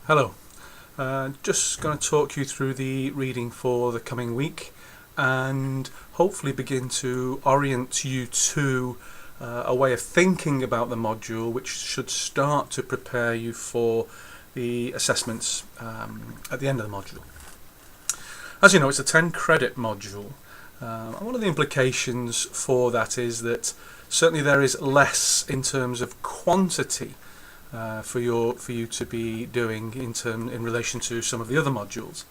Hello. Just going to talk you through the reading for the coming week and hopefully begin to orient you to a way of thinking about the module which should start to prepare you for the assessments at the end of the module. As you know, it's a 10 credit module. And one of the implications for that is that certainly there is less in terms of quantity for you to be doing in relation to some of the other modules,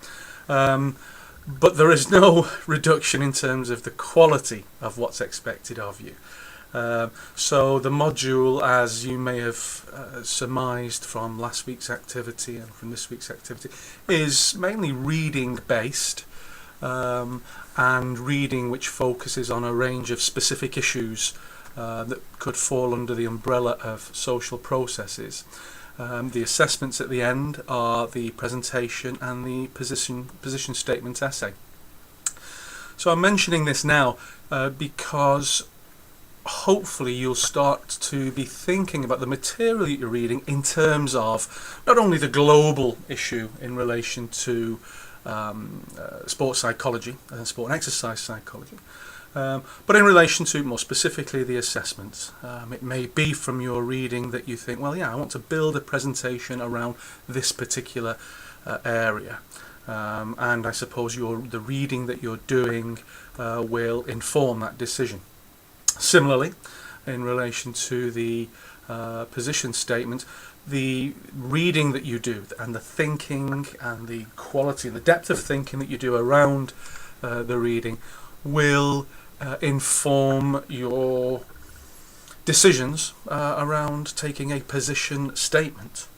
but there is no reduction in terms of the quality of what's expected of you. So the module, as you may have surmised from last week's activity and from this week's activity, is mainly reading based, and reading which focuses on a range of specific issues that could fall under the umbrella of social processes. The assessments at the end are the presentation and the position statement essay. So I'm mentioning this now because hopefully you'll start to be thinking about the material that you're reading in terms of not only the global issue in relation to sports psychology and sport and exercise psychology, but in relation to more specifically the assessments. It may be from your reading that you think, well, yeah, I want to build a presentation around this particular area, and I suppose the reading that you're doing will inform that decision. Similarly, in relation to the position statement, the reading that you do and the thinking and the quality, the depth of thinking that you do around the reading will inform your decisions around taking a position statement.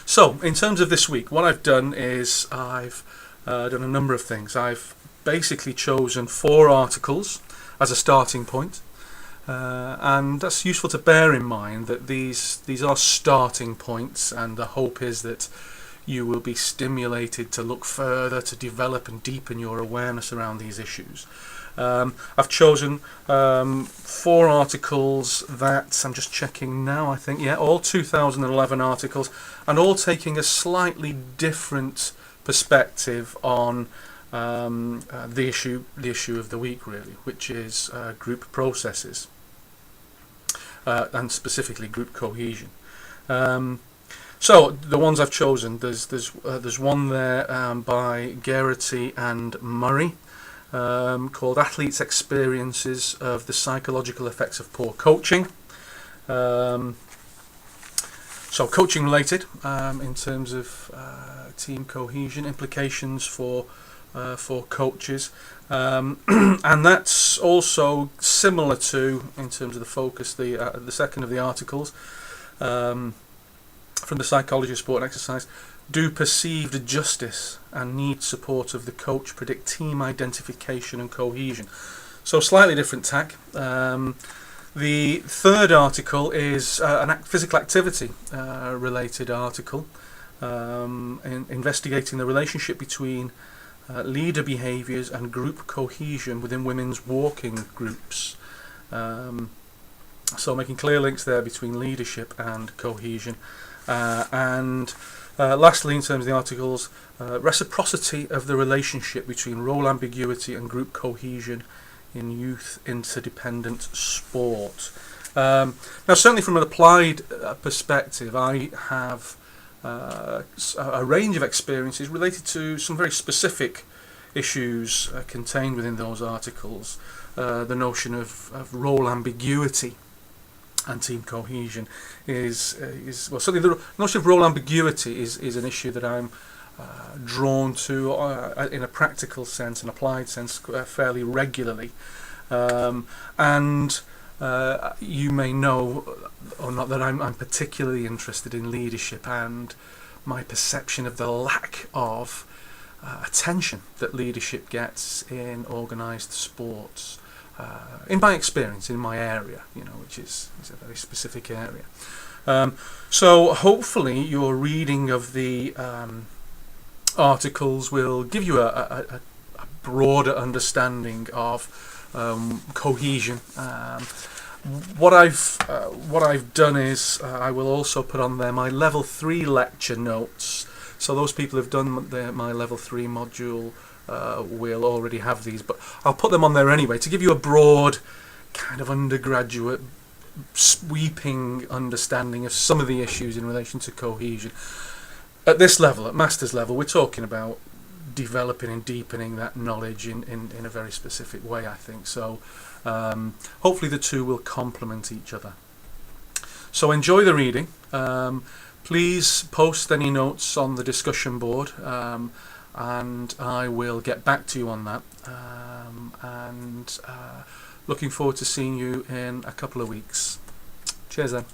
So, in terms of this week, what I've done is I've done a number of things. I've basically chosen 4 articles as a starting point, and that's useful to bear in mind that these are starting points, and the hope is that you will be stimulated to look further, to develop and deepen your awareness around these issues. I've chosen 4 articles that I'm just checking now, I think, all 2011 articles, and all taking a slightly different perspective on the issue of the week, really, which is group processes, and specifically group cohesion. So the ones I've chosen, there's one there by Geraghty and Murray, called Athletes' Experiences of the Psychological Effects of Poor Coaching. So coaching related in terms of team cohesion, implications for coaches, and that's also similar to, in terms of the focus, the second of the articles, from the Psychology of Sport and Exercise. Do perceived justice and need support of the coach predict team identification and cohesion? So slightly different tack. The third article is a physical activity related article, investigating the relationship between leader behaviours and group cohesion within women's walking groups. So making clear links there between leadership and cohesion. And lastly, in terms of the articles, reciprocity of the relationship between role ambiguity and group cohesion in youth interdependent sport. Now, certainly from an applied perspective, I have a range of experiences related to some very specific issues contained within those articles. The notion of role ambiguity and team cohesion is well, certainly the notion of role ambiguity is an issue that I'm drawn to in a practical sense, an applied sense, fairly regularly, and you may know or not that I'm particularly interested in leadership and my perception of the lack of attention that leadership gets in organised sports. In my experience, in my area, which is a very specific area. So hopefully your reading of the articles will give you a broader understanding of cohesion, what I've done is I will also put on there my level 3 lecture notes. So those people who've done my level 3 module will already have these, but I'll put them on there anyway to give you a broad kind of undergraduate sweeping understanding of some of the issues in relation to cohesion. At this level, at master's level, we're talking about developing and deepening that knowledge in a very specific way, I think. So hopefully the two will complement each other. So enjoy the reading. Please post any notes on the discussion board, and I will get back to you on that. Looking forward to seeing you in a couple of weeks. Cheers then.